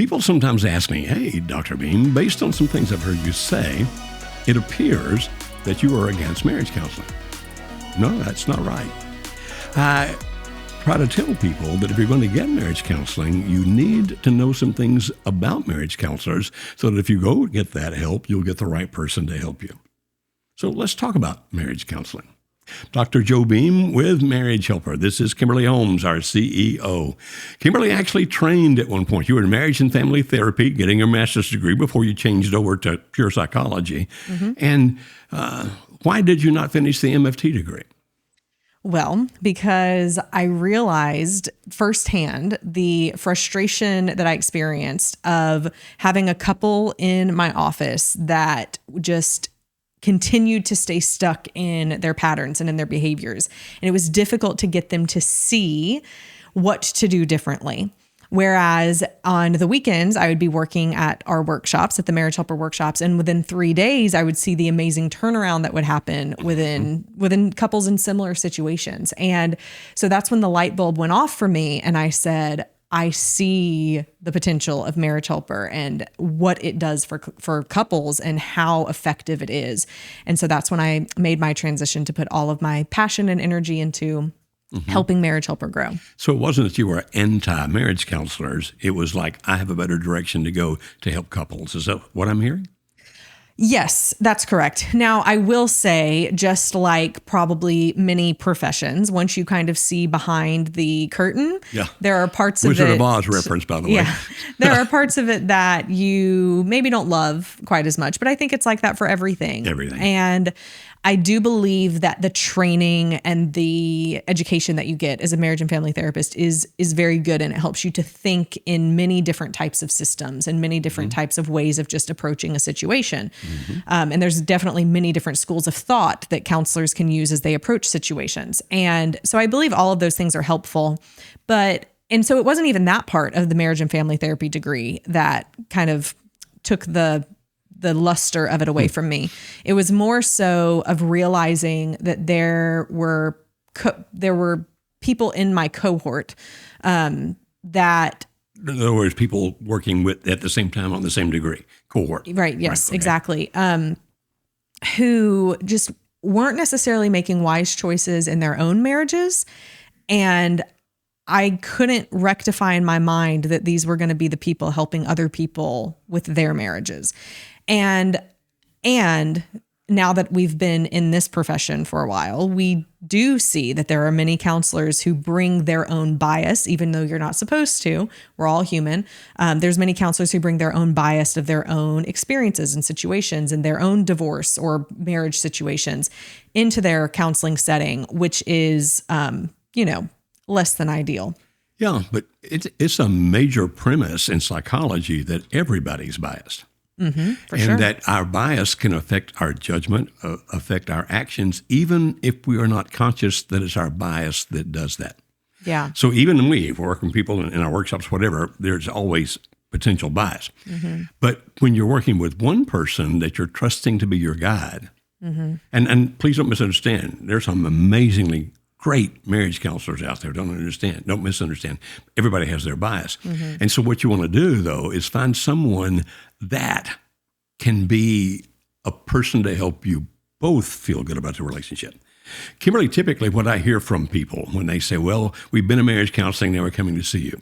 People sometimes ask me, hey, Dr. Beam, based on some things I've heard you say, it appears that you are against marriage counseling. No, that's not right. I try to tell people that if you're going to get marriage counseling, you need to know some things about marriage counselors so that if you go get that help, you'll get the right person to help you. So let's talk about marriage counseling. Dr. Joe Beam with Marriage Helper. This is Kimberly Holmes, our CEO. Kimberly actually trained at one point. You were in marriage and family therapy, getting your master's degree before you changed over to pure psychology. Mm-hmm. And why did you not finish the MFT degree? Well, because I realized firsthand the frustration that I experienced of having a couple in my office that just continued to stay stuck in their patterns and in their behaviors. And it was difficult to get them to see what to do differently. Whereas on the weekends, I would be working at our workshops, at the Marriage Helper workshops, and within 3 days, I would see the amazing turnaround that would happen within couples in similar situations. And so that's when the light bulb went off for me, and I said, I see the potential of Marriage Helper and what it does for couples and how effective it is. And so that's when I made my transition to put all of my passion and energy into helping Marriage Helper grow. So it wasn't that you were anti-marriage counselors. It was like, I have a better direction to go to help couples. Is that what I'm hearing? Yes, that's correct. Now, I will say, just like probably many professions, once you kind of see behind the curtain, there are parts of it. Wizard of Oz reference, by the way. Yeah, there are parts of it that you maybe don't love quite as much, but I think it's like that for everything. And I do believe that the training and the education that you get as a marriage and family therapist is very good, and it helps you to think in many different types of systems and many different types of ways of just approaching a situation. And there's definitely many different schools of thought that counselors can use as they approach situations. And so I believe all of those things are helpful. And so it wasn't even that part of the marriage and family therapy degree that kind of took the luster of it away from me. It was more so of realizing that there were people in my cohort that. In other words, people working with at the same time on the same degree cohort. Right. Yes, right, okay. Exactly. Who just weren't necessarily making wise choices in their own marriages. And I couldn't rectify in my mind that these were going to be the people helping other people with their marriages. And now that we've been in this profession for a while, we do see that there are many counselors who bring their own bias, even though you're not supposed to. We're all human. There's many counselors who bring their own bias of their own experiences and situations and their own divorce or marriage situations into their counseling setting, which is, less than ideal. Yeah, but it's a major premise in psychology that everybody's biased. For sure. That our bias can affect our judgment, affect our actions, even if we are not conscious that it's our bias that does that. Yeah. So even when we work with people in our workshops, whatever, there's always potential bias. But when you're working with one person that you're trusting to be your guide, and please don't misunderstand, there's some amazingly great marriage counselors out there. Don't misunderstand. Everybody has their bias. And so what you want to do, though, is find someone that can be a person to help you both feel good about the relationship. Kimberly, typically what I hear from people when they say, well, we've been in marriage counseling, now we're coming to see you.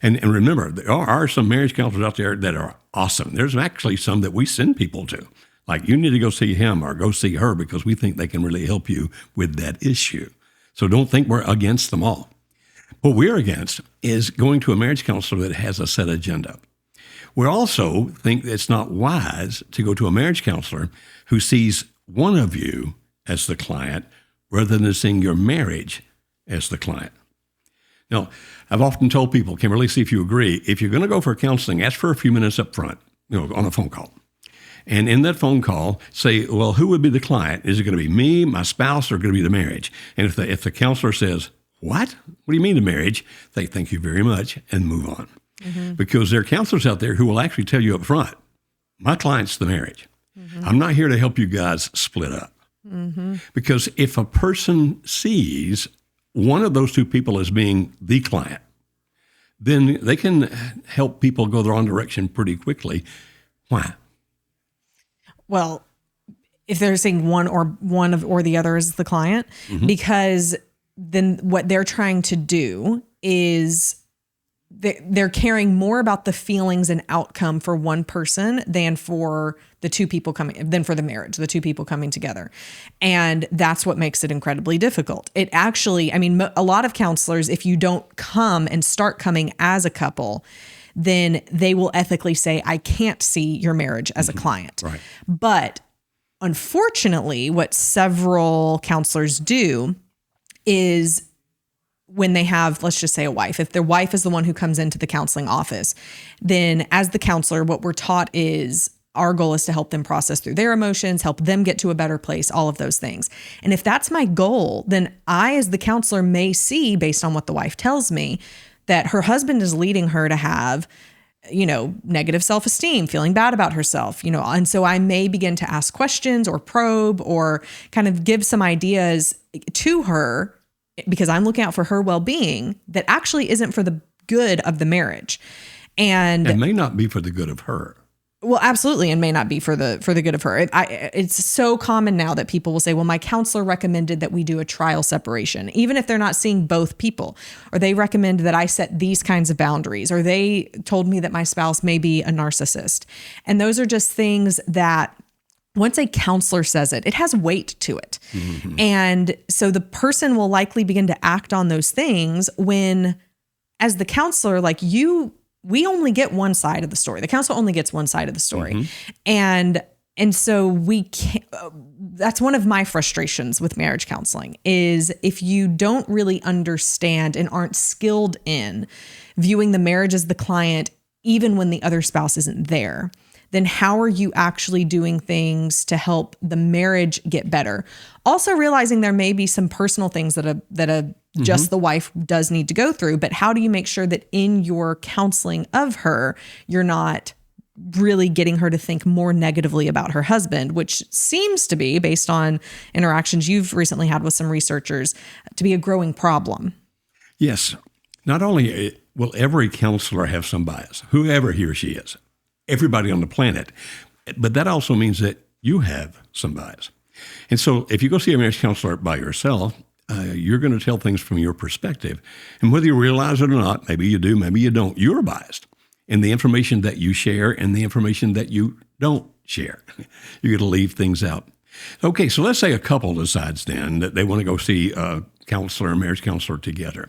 And remember, there are some marriage counselors out there that are awesome. There's actually some that we send people to. Like, you need to go see him or go see her because we think they can really help you with that issue. So don't think we're against them all. What we're against is going to a marriage counselor that has a set agenda. We also think it's not wise to go to a marriage counselor who sees one of you as the client rather than seeing your marriage as the client. Now, I've often told people, Kimberly, see if you agree, if you're going to go for counseling, ask for a few minutes up front, on a phone call. And in that phone call, say, well, who would be the client? Is it going to be me, my spouse, or going to be the marriage? And if the counselor says, what? What do you mean the marriage? They thank you very much and move on. Because there are counselors out there who will actually tell you up front, my client's the marriage. I'm not here to help you guys split up. Because if a person sees one of those two people as being the client, then they can help people go the wrong direction pretty quickly. Why? Well, if they're saying one or the other is the client, because then what they're trying to do is they're caring more about the feelings and outcome for one person than for the two people than for the marriage, the two people coming together. And that's what makes it incredibly difficult. It actually, I mean, a lot of counselors, if you don't come and start coming as a couple, then they will ethically say, I can't see your marriage as a client. Right. But unfortunately, what several counselors do is when they have, let's just say a wife, if their wife is the one who comes into the counseling office, then as the counselor, what we're taught is our goal is to help them process through their emotions, help them get to a better place, all of those things. And if that's my goal, then I, as the counselor, may see, based on what the wife tells me, that her husband is leading her to have, negative self-esteem, feeling bad about herself, and so I may begin to ask questions or probe or kind of give some ideas to her, because I'm looking out for her well-being, that actually isn't for the good of the marriage. And it may not be for the good of her. Well, absolutely. And may not be for the good of her. It's so common now that people will say, well, my counselor recommended that we do a trial separation, even if they're not seeing both people, or they recommend that I set these kinds of boundaries, or they told me that my spouse may be a narcissist. And those are just things that once a counselor says it, it has weight to it. Mm-hmm. And so the person will likely begin to act on those things when, as the counselor, we only get one side of the story. The counselor only gets one side of the story. Mm-hmm. And so we can't, that's one of my frustrations with marriage counseling, is if you don't really understand and aren't skilled in viewing the marriage as the client, even when the other spouse isn't there, then how are you actually doing things to help the marriage get better? Also realizing there may be some personal things that just the wife does need to go through, but how do you make sure that in your counseling of her, you're not really getting her to think more negatively about her husband, which seems to be, based on interactions you've recently had with some researchers, to be a growing problem. Yes. Not only will every counselor have some bias, whoever he or she is, everybody on the planet, but that also means that you have some bias. And so if you go see a marriage counselor by yourself, you're going to tell things from your perspective. And whether you realize it or not, maybe you do, maybe you don't, you're biased in the information that you share and the information that you don't share. You're going to leave things out. Okay, so let's say a couple decides then that they want to go see a counselor, a marriage counselor together.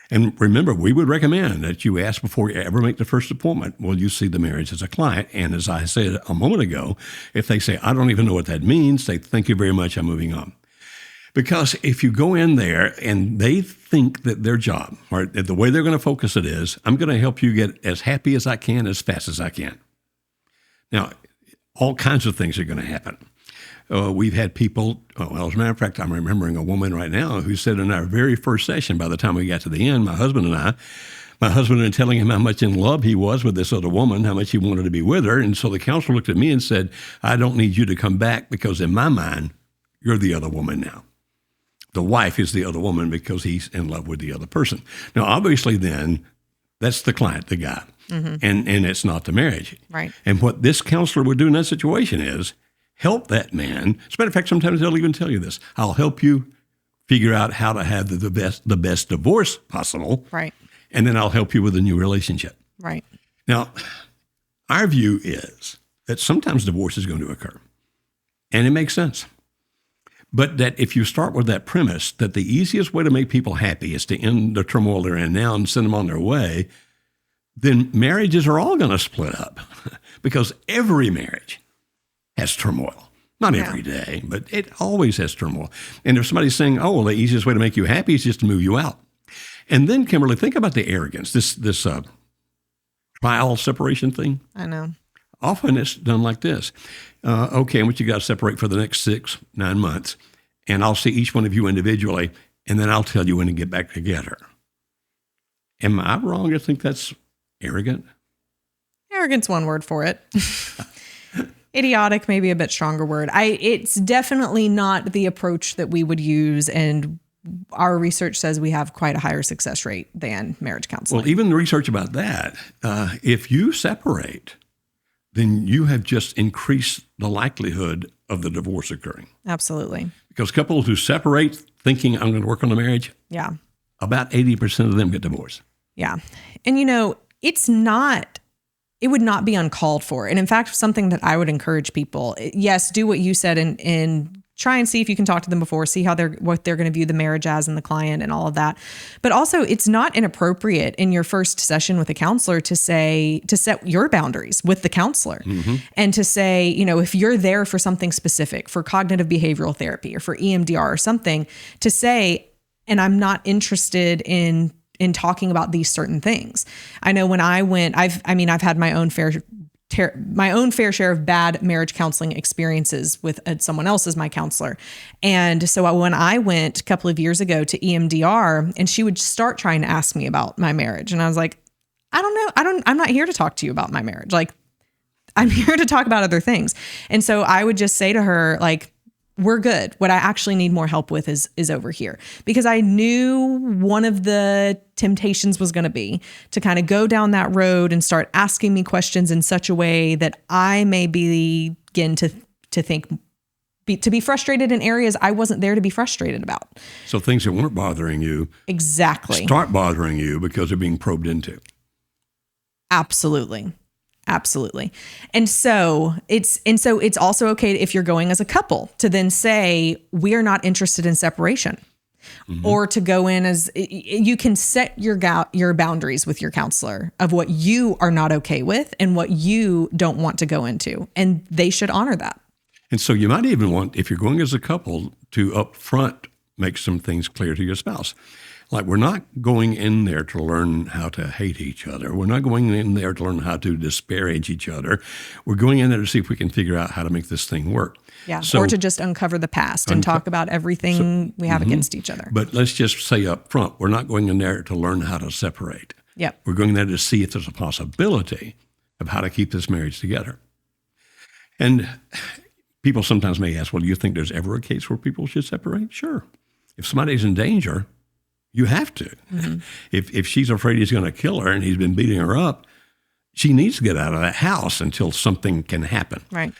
And remember, we would recommend that you ask before you ever make the first appointment, will you see the marriage as a client? And as I said a moment ago, if they say, I don't even know what that means, say, thank you very much, I'm moving on. Because if you go in there and they think that their job, or the way they're going to focus it is, I'm going to help you get as happy as I can, as fast as I can. Now, all kinds of things are going to happen. We've had people, as a matter of fact, I'm remembering a woman right now who said in our very first session, by the time we got to the end, my husband and telling him how much in love he was with this other woman, how much he wanted to be with her. And so the counselor looked at me and said, I don't need you to come back because in my mind, you're the other woman now. The wife is the other woman because he's in love with the other person. Now, obviously then, that's the client, the guy, and it's not the marriage. Right. And what this counselor would do in that situation is help that man. As a matter of fact, sometimes they'll even tell you this. I'll help you figure out how to have the best divorce possible. Right. And then I'll help you with a new relationship. Right. Now, our view is that sometimes divorce is going to occur. And it makes sense. But that if you start with that premise that the easiest way to make people happy is to end the turmoil they're in now and send them on their way, then marriages are all going to split up because every marriage has turmoil. Not every day, but it always has turmoil. And if somebody's saying, oh, well, the easiest way to make you happy is just to move you out. And then, Kimberly, think about the arrogance, this trial separation thing. I know. Often it's done like this. Okay, I want you guys to separate for the next 6-9 months, and I'll see each one of you individually, and then I'll tell you when to get back together. Am I wrong to think that's arrogant? Arrogant's one word for it. Idiotic, maybe a bit stronger word. It's definitely not the approach that we would use, and our research says we have quite a higher success rate than marriage counseling. Well, even the research about that, if you separate, then you have just increased the likelihood of the divorce occurring. Absolutely. Because couples who separate thinking I'm going to work on the marriage, Yeah. about 80% of them get divorced. Yeah. And it would not be uncalled for. And in fact, something that I would encourage people, yes, do what you said and try and see if you can talk to them before, see what they're going to view the marriage as and the client and all of that. But also, it's not inappropriate in your first session with a counselor to set your boundaries with the counselor and to say, if you're there for something specific, for cognitive behavioral therapy or for EMDR or something, to say, and I'm not interested in talking about these certain things. I know when I went, I've had my own fair share of bad marriage counseling experiences with someone else as my counselor. And so when I went a couple of years ago to EMDR, and she would start trying to ask me about my marriage, and I was like, I don't know. I'm not here to talk to you about my marriage. Like, I'm here to talk about other things. And so I would just say to her, like, we're good. What I actually need more help with is over here, because I knew one of the temptations was going to be to kind of go down that road and start asking me questions in such a way that I may begin to be frustrated in areas I wasn't there to be frustrated about. So things that weren't bothering you exactly start bothering you because they're being probed into. Absolutely. And so it's also okay if you're going as a couple to then say, we are not interested in separation, or to go in as you can set your boundaries with your counselor of what you are not okay with and what you don't want to go into. And they should honor that. And so you might even want, if you're going as a couple, to up front make some things clear to your spouse. Like, we're not going in there to learn how to hate each other. We're not going in there to learn how to disparage each other. We're going in there to see if we can figure out how to make this thing work. Yeah, or to just uncover the past and talk about everything we have against each other. But let's just say up front, we're not going in there to learn how to separate. Yep. We're going there to see if there's a possibility of how to keep this marriage together. And people sometimes may ask, well, do you think there's ever a case where people should separate? Sure. If somebody's in danger, you have to. If she's afraid he's going to kill her and he's been beating her up, she needs to get out of that house until something can happen. Right.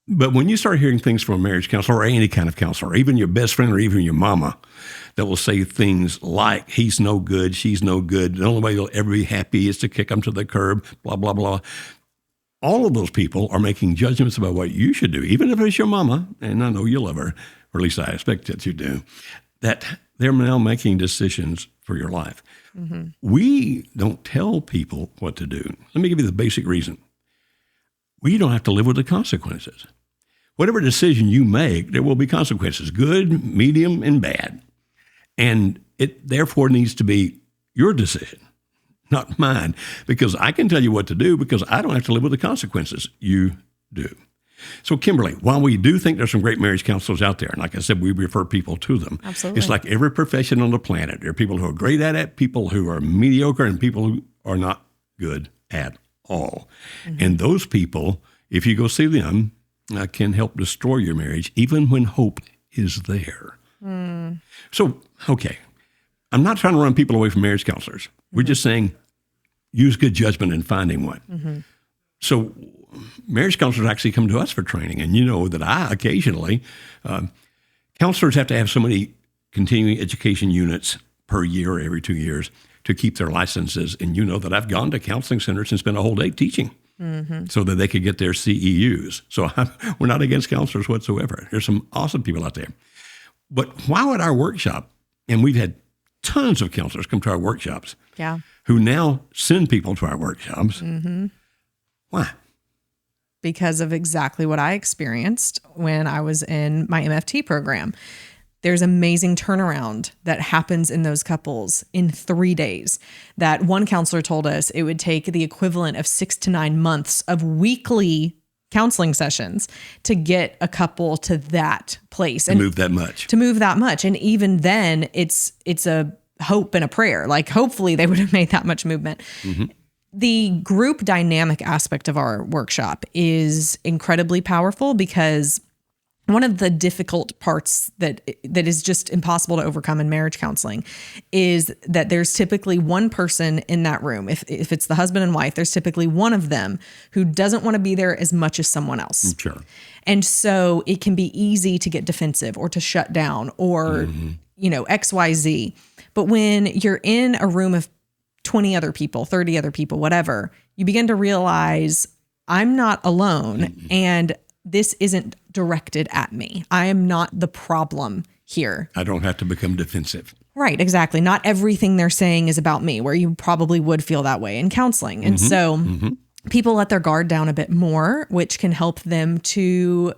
But when you start hearing things from a marriage counselor or any kind of counselor, even your best friend or even your mama, that will say things like, he's no good, she's no good, the only way you'll ever be happy is to kick them to the curb, blah, blah, blah. All of those people are making judgments about what you should do, even if it's your mama, and I know you love her, or at least I expect that you do, that they're now making decisions for your life. We don't tell people what to do. Let me give you the basic reason. We don't have to live with the consequences. Whatever decision you make, there will be consequences, good, medium, and bad. And it therefore needs to be your decision, not mine, because I can tell you what to do because I don't have to live with the consequences. You do. So, Kimberly, while we do think there's some great marriage counselors out there, and like I said, we refer people to them. Absolutely. It's like every profession on the planet. There are people who are great at it, people who are mediocre, and people who are not good at all. And those people, if you go see them, can help destroy your marriage, even when hope is there. So, okay, I'm not trying to run people away from marriage counselors. We're just saying use good judgment in finding one. So marriage counselors actually come to us for training. And you know that I occasionally, counselors have to have so many continuing education units per year or every 2 years to keep their licenses. And you know that I've gone to counseling centers and spent a whole day teaching so that they could get their CEUs. So we're not against counselors whatsoever. There's some awesome people out there. But while at our workshop, and we've had tons of counselors come to our workshops who now send people to our workshops. Why? Because of exactly what I experienced when I was in my MFT program. There's amazing turnaround that happens in those couples in 3 days. That one counselor told us it would take the equivalent of 6 to 9 months of weekly counseling sessions to get a couple to that place. To move that much. And even then, it's a hope and a prayer. Like, hopefully they would have made that much movement. The group dynamic aspect of our workshop is incredibly powerful because one of the difficult parts that is just impossible to overcome in marriage counseling is that there's typically one person in that room. If it's the husband and wife, there's typically one of them who doesn't want to be there as much as someone else. Sure. And so it can be easy to get defensive or to shut down or, XYZ. But when you're in a room of 20 other people, 30 other people, whatever, you begin to realize I'm not alone and this isn't directed at me. I am not the problem here. I don't have to become defensive. Right, exactly. Not everything they're saying is about me, where you probably would feel that way in counseling. And so people let their guard down a bit more, which can help them to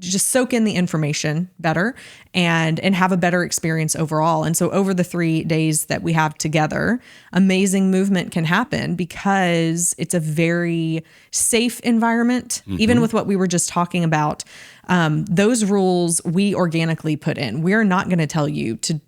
just soak in the information better and have a better experience overall. And so over the 3 days that we have together, amazing movement can happen because it's a very safe environment. Even with what we were just talking about, those rules we organically put in. We're not going to tell you to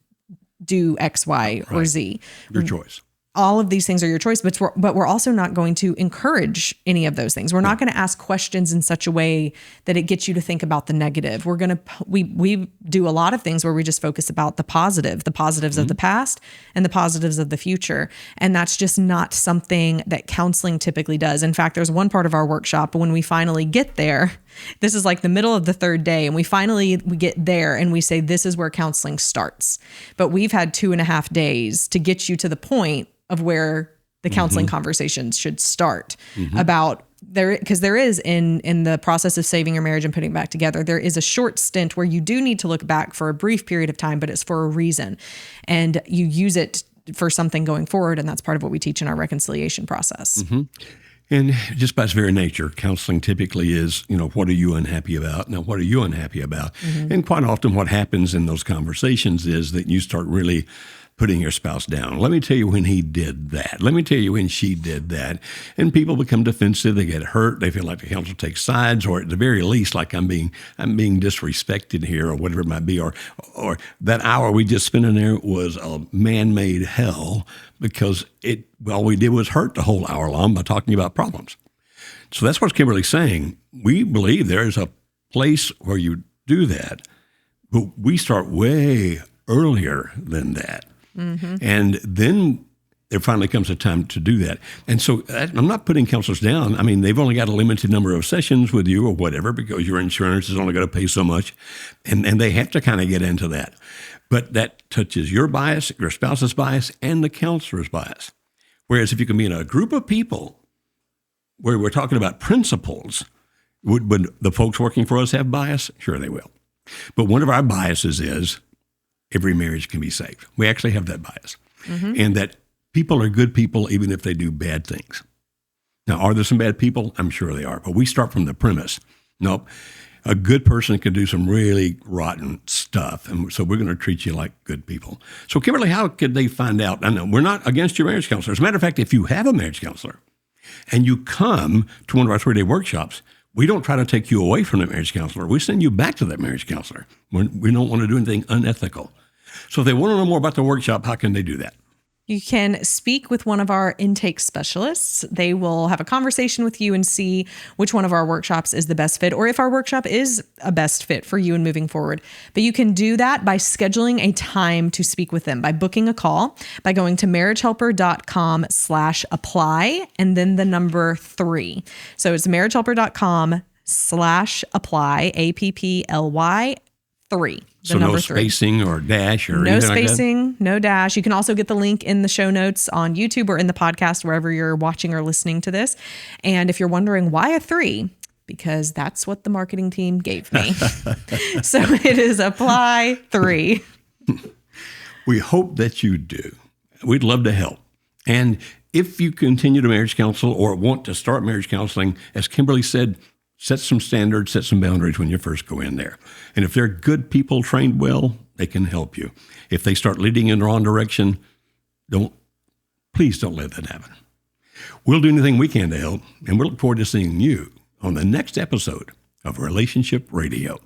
do X, Y, or Z. Your choice. All of these things are your choice, but we're also not going to encourage any of those things. We're not going to ask questions in such a way that it gets you to think about the negative. We do a lot of things where we just focus about the positives of the past and the positives of the future. And that's just not something that counseling typically does. In fact, there's one part of our workshop when we finally get there, this is like the middle of the third day, and we get there and we say, this is where counseling starts. But we've had 2.5 days to get you to the point of where the counseling conversations should start about there, because there is in the process of saving your marriage and putting it back together, there is a short stint where you do need to look back for a brief period of time, but it's for a reason. And you use it for something going forward. And that's part of what we teach in our reconciliation process. And just by its very nature, counseling typically is, what are you unhappy about? Now, what are you unhappy about? And quite often what happens in those conversations is that you start really putting your spouse down. Let me tell you when he did that. Let me tell you when she did that. And people become defensive. They get hurt. They feel like the counsel takes sides, or at the very least, like I'm being disrespected here, or whatever it might be. Or that hour we just spent in there was a man-made hell because all we did was hurt the whole hour long by talking about problems. So that's what Kimberly's saying. We believe there is a place where you do that, but we start way earlier than that. And then there finally comes a time to do that. And so I'm not putting counselors down. I mean, they've only got a limited number of sessions with you or whatever because your insurance is only going to pay so much. And they have to kind of get into that. But that touches your bias, your spouse's bias, and the counselor's bias. Whereas if you can be in a group of people where we're talking about principles, would the folks working for us have bias? Sure, they will. But one of our biases is every marriage can be saved. We actually have that bias. And that people are good people even if they do bad things. Now, are there some bad people? I'm sure they are. But we start from the premise. Nope. A good person can do some really rotten stuff. And so we're going to treat you like good people. So, Kimberly, how could they find out? I know we're not against your marriage counselor. As a matter of fact, if you have a marriage counselor and you come to one of our 3-day workshops, we don't try to take you away from the marriage counselor. We send you back to that marriage counselor. We don't want to do anything unethical. So if they want to know more about the workshop, how can they do that? You can speak with one of our intake specialists. They will have a conversation with you and see which one of our workshops is the best fit, or if our workshop is a best fit for you in moving forward. But you can do that by scheduling a time to speak with them, by booking a call, by going to marriagehelper.com/apply, and then the number 3. So it's marriagehelper.com/apply, APPLY 3. So no spacing or dash or no anything spacing, like that? no dash. You can also get the link in the show notes on YouTube or in the podcast, wherever you're watching or listening to this. And if you're wondering why a 3, because that's what the marketing team gave me. So it is apply 3. We hope that you do. We'd love to help. And if you continue to marriage counsel or want to start marriage counseling, as Kimberly said, set some standards, set some boundaries when you first go in there. And if they're good people trained well, they can help you. If they start leading in the wrong direction, please don't let that happen. We'll do anything we can to help, and we'll look forward to seeing you on the next episode of Relationship Radio.